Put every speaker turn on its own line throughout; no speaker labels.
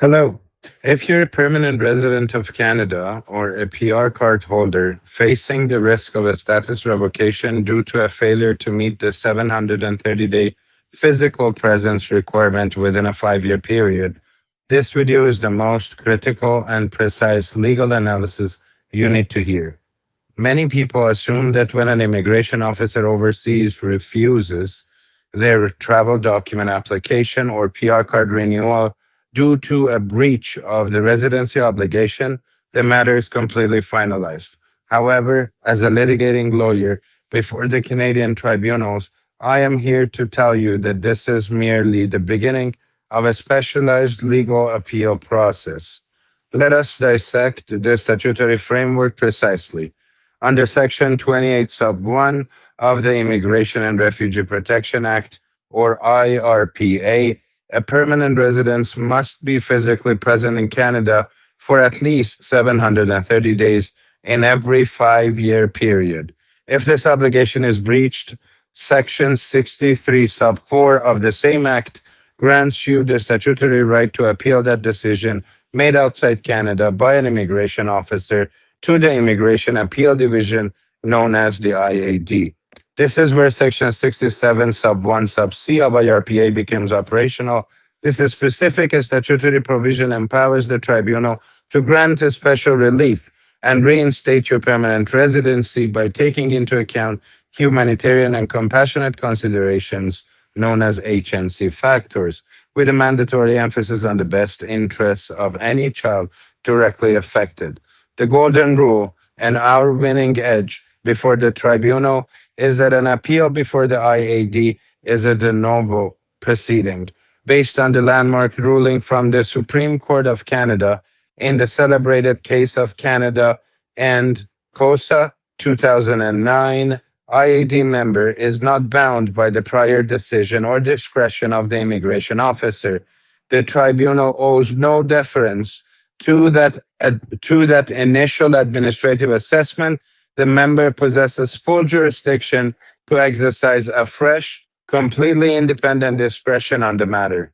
Hello. If you're a permanent resident of Canada or a PR card holder facing the risk of a status revocation due to a failure to meet the 730-day physical presence requirement within a 5-year period, this video is the most critical and precise legal analysis you need to hear. Many people assume that when an immigration officer overseas refuses their travel document application or PR card renewal due to a breach of the residency obligation, the matter is completely finalized. However, as a litigating lawyer before the Canadian tribunals, I am here to tell you that this is merely the beginning of a specialized legal appeal process. Let us dissect the statutory framework precisely. Under Section 28 Sub 1 of the Immigration and Refugee Protection Act, or IRPA, a permanent resident must be physically present in Canada for at least 730 days in every 5-year period. If this obligation is breached, Section 63 Sub 4 of the same Act grants you the statutory right to appeal that decision made outside Canada by an immigration officer to the Immigration Appeal Division, known as the IAD. This is where Section 67 Sub 1 Sub C of IRPA becomes operational. This is specific statutory provision empowers the tribunal to grant a special relief and reinstate your permanent residency by taking into account humanitarian and compassionate considerations known as HNC factors, with a mandatory emphasis on the best interests of any child directly affected. The golden rule and our winning edge before the tribunal is that an appeal before the IAD is a de novo proceeding based on the landmark ruling from the Supreme Court of Canada in the celebrated case of Canada and COSA 2009. IAD member is not bound by the prior decision or discretion of the immigration officer. The tribunal owes no deference to that initial administrative assessment. The member possesses full jurisdiction to exercise a fresh, completely independent discretion on the matter.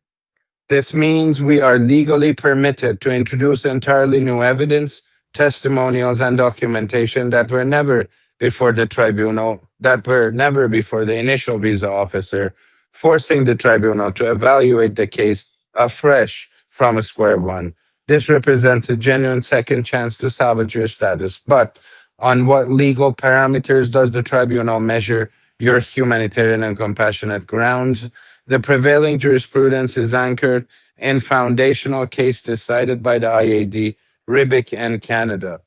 This means we are legally permitted to introduce entirely new evidence, testimonials, and documentation that were never before the tribunal, that were never before the initial visa officer, forcing the tribunal to evaluate the case afresh from square one. This represents a genuine second chance to salvage your status. But on what legal parameters does the tribunal measure your humanitarian and compassionate grounds? The prevailing jurisprudence is anchored in foundational case decided by the IAD, Ribic, and Canada.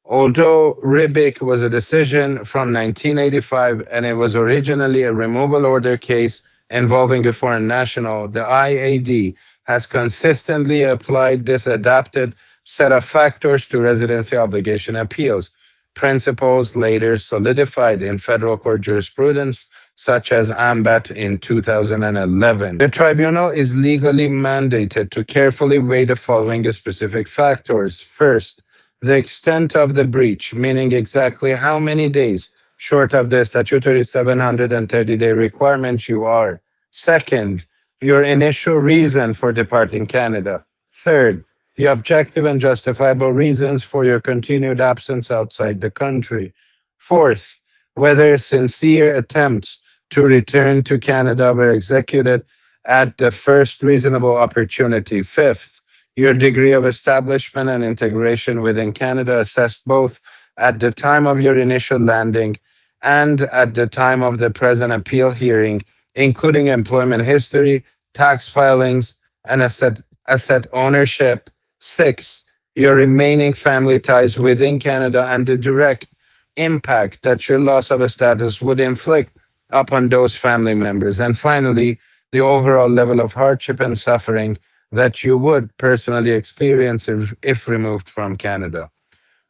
Although Ribic was a decision from 1985 and it was originally a removal order case involving a foreign national, the IAD has consistently applied this adapted set of factors to residency obligation appeals, principles later solidified in federal court jurisprudence, such as AMBAT in 2011. The tribunal is legally mandated to carefully weigh the following specific factors. First, the extent of the breach, meaning exactly how many days short of the statutory 730-day requirement you are. Second, your initial reason for departing Canada. Third, the objective and justifiable reasons for your continued absence outside the country. Fourth, whether sincere attempts to return to Canada were executed at the first reasonable opportunity. Fifth, your degree of establishment and integration within Canada assessed both at the time of your initial landing and at the time of the present appeal hearing, including employment history, tax filings, and asset ownership. Six, your remaining family ties within Canada and the direct impact that your loss of a status would inflict upon those family members. And finally, the overall level of hardship and suffering that you would personally experience if removed from Canada.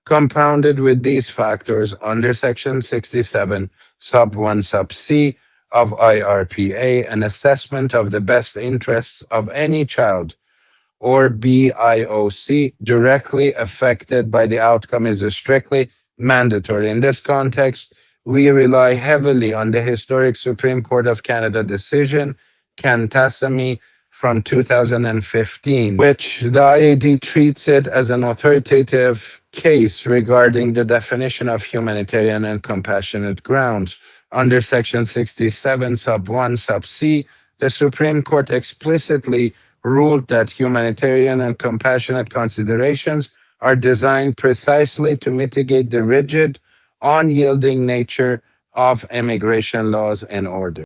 Compounded with these factors under Section 67, Sub 1, Sub C of IRPA, an assessment of the best interests of any child or BIOC directly affected by the outcome is strictly mandatory. In this context, we rely heavily on the historic Supreme Court of Canada decision, Kanthasamy, from 2015, which the IAD treats it as an authoritative case regarding the definition of humanitarian and compassionate grounds. Under Section 67, Sub 1, Sub C, the Supreme Court explicitly ruled that humanitarian and compassionate considerations are designed precisely to mitigate the rigid, unyielding nature of immigration laws and orders.